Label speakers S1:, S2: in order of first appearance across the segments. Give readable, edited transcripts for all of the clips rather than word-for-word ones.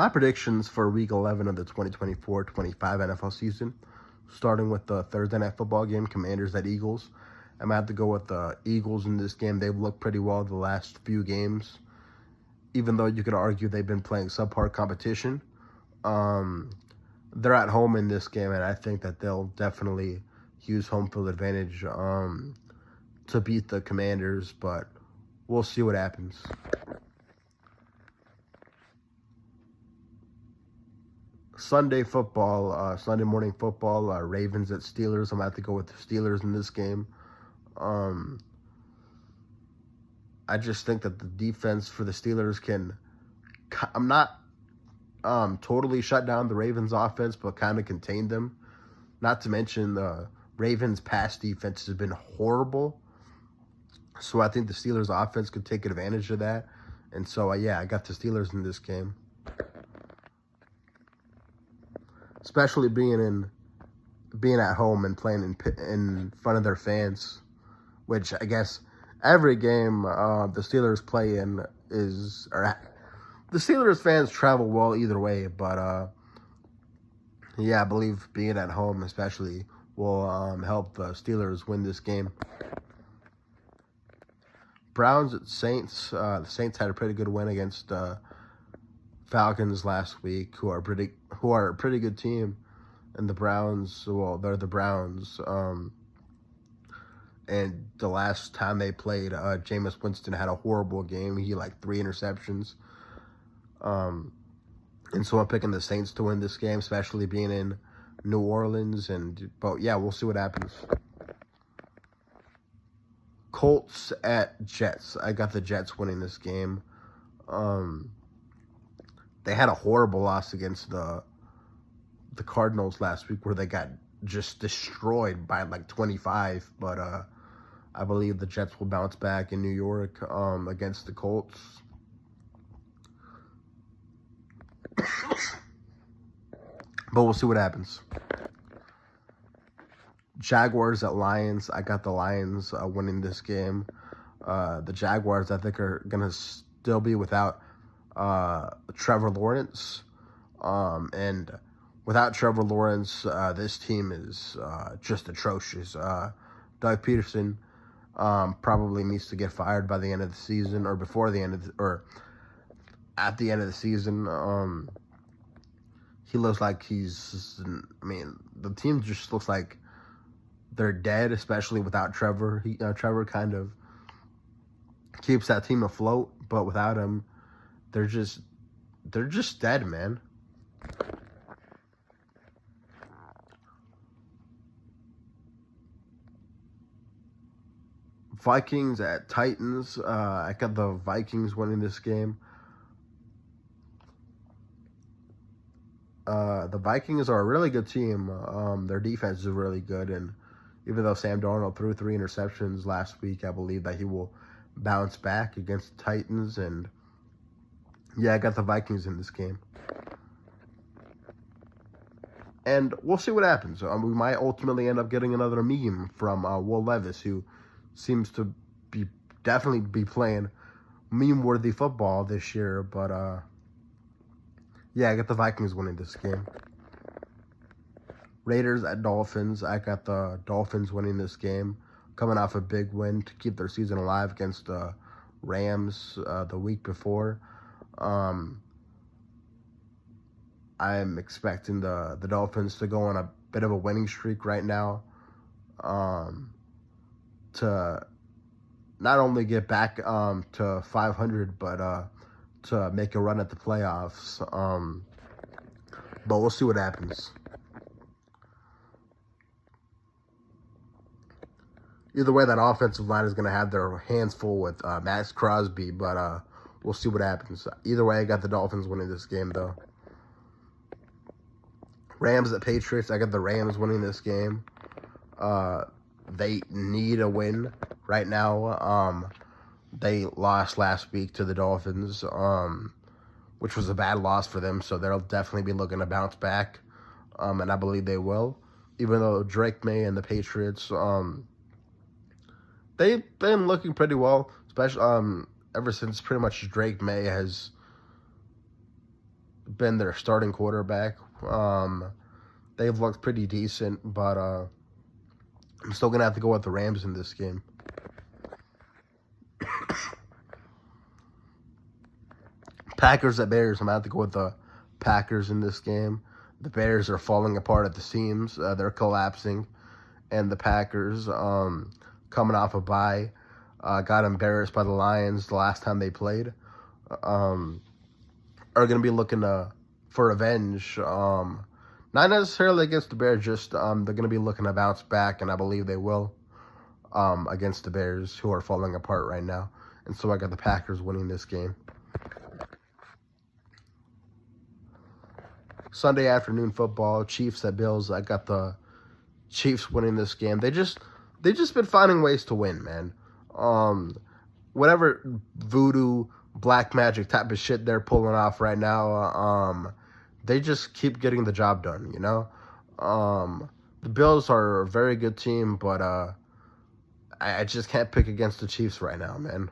S1: My predictions for Week 11 of the 2024-25 NFL season, starting with the Thursday Night Football game, Commanders at Eagles. I'm going to have to go with the Eagles in this game. They've looked pretty well the last few games, even though you could argue they've been playing subpar competition. They're at home in this game, and I think that they'll definitely use home field advantage to beat the Commanders, but we'll see what happens. Sunday morning football, Ravens at Steelers. I'm going to have to go with the Steelers in this game. I just think that the defense for the Steelers I'm not totally shut down the Ravens offense, but kind of contain them. Not to mention the Ravens pass defense has been horrible. So I think the Steelers offense could take advantage of that. And so, I got the Steelers in this game. Especially being at home and playing in front of their fans, which I guess every game the Steelers play in the Steelers fans travel well either way, but I believe being at home especially will help the Steelers win this game. Browns at Saints. The Saints had a pretty good win against Falcons last week, who are a pretty good team, and the Browns. Well, they're the Browns. And the last time they played, Jameis Winston had a horrible game. He had 3 interceptions. And so I'm picking the Saints to win this game, especially being in New Orleans. But we'll see what happens. Colts at Jets. I got the Jets winning this game. They had a horrible loss against the Cardinals last week, where they got just destroyed by 25. But I believe the Jets will bounce back in New York against the Colts. But we'll see what happens. Jaguars at Lions. I got the Lions winning this game. The Jaguars, I think, are going to still be without Trevor Lawrence. And without Trevor Lawrence, this team is just atrocious. Doug Peterson probably needs to get fired by the end of the season, or before the end of at the end of the season. He looks like the team just looks like they're dead, especially without Trevor. Trevor kind of keeps that team afloat, but without him, they're just dead, man. Vikings at Titans. I got the Vikings winning this game. The Vikings are a really good team. Their defense is really good, and even though Sam Darnold threw 3 interceptions last week, I believe that he will bounce back against the Titans. And I got the Vikings in this game. And we'll see what happens. We might ultimately end up getting another meme from Will Levis, who seems to definitely be playing meme-worthy football this year. But I got the Vikings winning this game. Raiders at Dolphins. I got the Dolphins winning this game, coming off a big win to keep their season alive against the Rams the week before. I'm expecting the Dolphins to go on a bit of a winning streak right now, to not only get back to 500, but to make a run at the playoffs. But we'll see what happens. Either way, that offensive line is going to have their hands full with Max Crosby, but we'll see what happens. Either way, I got the Dolphins winning this game, though. Rams at Patriots. I got the Rams winning this game. They need a win right now. They lost last week to the Dolphins, which was a bad loss for them, so they'll definitely be looking to bounce back, and I believe they will. Even though Drake May and the Patriots, they've been looking pretty well, especially ever since pretty much Drake May has been their starting quarterback. They've looked pretty decent, but I'm still going to have to go with the Rams in this game. Packers at Bears. I'm going to have to go with the Packers in this game. The Bears are falling apart at the seams. They're collapsing. And the Packers, coming off a bye, got embarrassed by the Lions the last time they played, are going to be looking for revenge. Not necessarily against the Bears, just they're going to be looking to bounce back, and I believe they will against the Bears, who are falling apart right now. And so I got the Packers winning this game. Sunday afternoon football, Chiefs at Bills. I got the Chiefs winning this game. They just been finding ways to win, man. Whatever voodoo, black magic type of shit they're pulling off right now, they just keep getting the job done, you know? The Bills are a very good team, but I just can't pick against the Chiefs right now, man.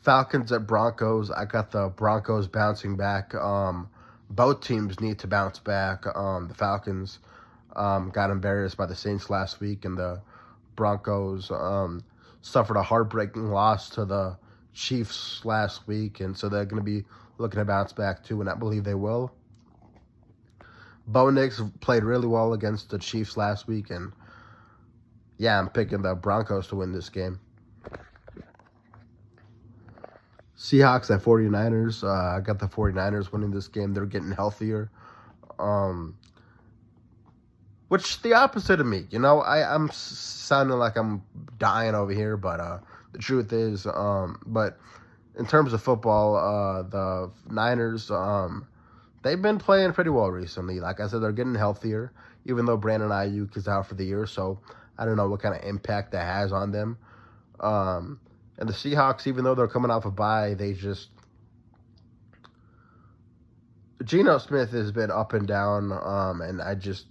S1: Falcons at Broncos. I got the Broncos bouncing back. Both teams need to bounce back. The Falcons got embarrassed by the Saints last week, and the Broncos suffered a heartbreaking loss to the Chiefs last week, and so they're going to be looking to bounce back too, and I believe they will. Bo Nix played really well against the Chiefs last week, and yeah, I'm picking the Broncos to win this game. Seahawks at 49ers. I got the 49ers winning this game. They're getting healthier. Which the opposite of me. You know, I'm sounding like I'm dying over here, but the truth is, but in terms of football, the Niners, they've been playing pretty well recently. Like I said, they're getting healthier, even though Brandon Ayuk is out for the year, so I don't know what kind of impact that has on them. And the Seahawks, even though they're coming off a bye, Geno Smith has been up and down, and I just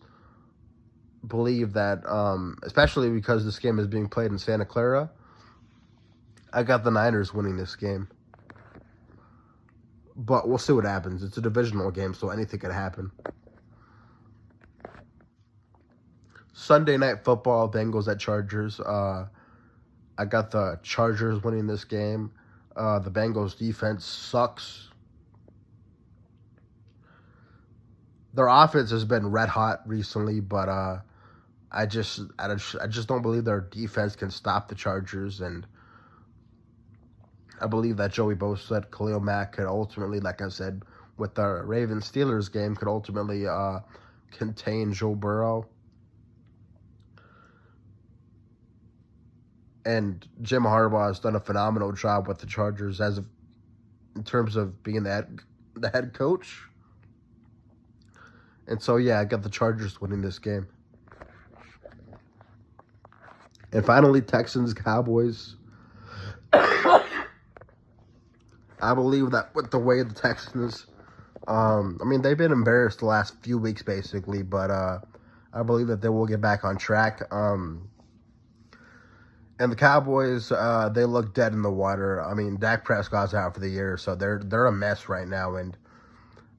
S1: believe that, especially because this game is being played in Santa Clara, I got the Niners winning this game. But we'll see what happens. It's a divisional game, so anything could happen. Sunday Night Football, Bengals at Chargers. I got the Chargers winning this game. The Bengals defense sucks. Their offense has been red hot recently, but I just don't believe their defense can stop the Chargers, and I believe that Joey Bosa, Khalil Mack could ultimately, like I said, with the Ravens-Steelers game, could ultimately contain Joe Burrow. And Jim Harbaugh has done a phenomenal job with the Chargers in terms of being the head coach. And so, yeah, I got the Chargers winning this game. And finally, Texans-Cowboys. I believe that with the way the Texans, they've been embarrassed the last few weeks, basically, but I believe that they will get back on track. And the Cowboys, they look dead in the water. Dak Prescott's out for the year, so they're a mess right now. And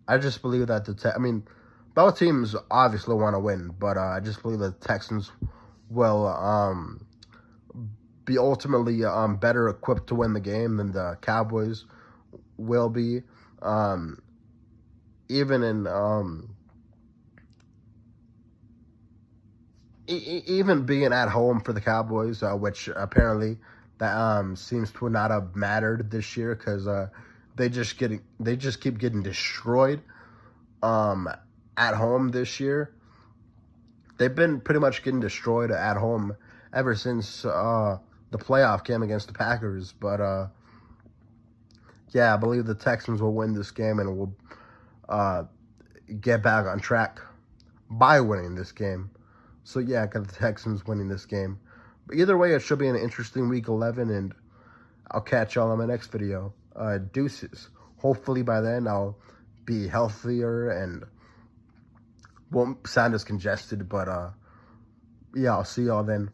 S1: I just believe that both teams obviously want to win, but I just believe that the Texans will be ultimately better equipped to win the game than the Cowboys will be. Even being at home for the Cowboys, which apparently that seems to not have mattered this year, because they just keep getting destroyed at home this year. They've been pretty much getting destroyed at home ever since the playoff game against the Packers. But yeah, I believe the Texans will win this game and will get back on track by winning this game. So, yeah, I got the Texans winning this game. But either way, it should be an interesting Week 11, and I'll catch y'all in my next video. Deuces. Hopefully by then I'll be healthier and won't sound as congested. But, yeah, I'll see y'all then.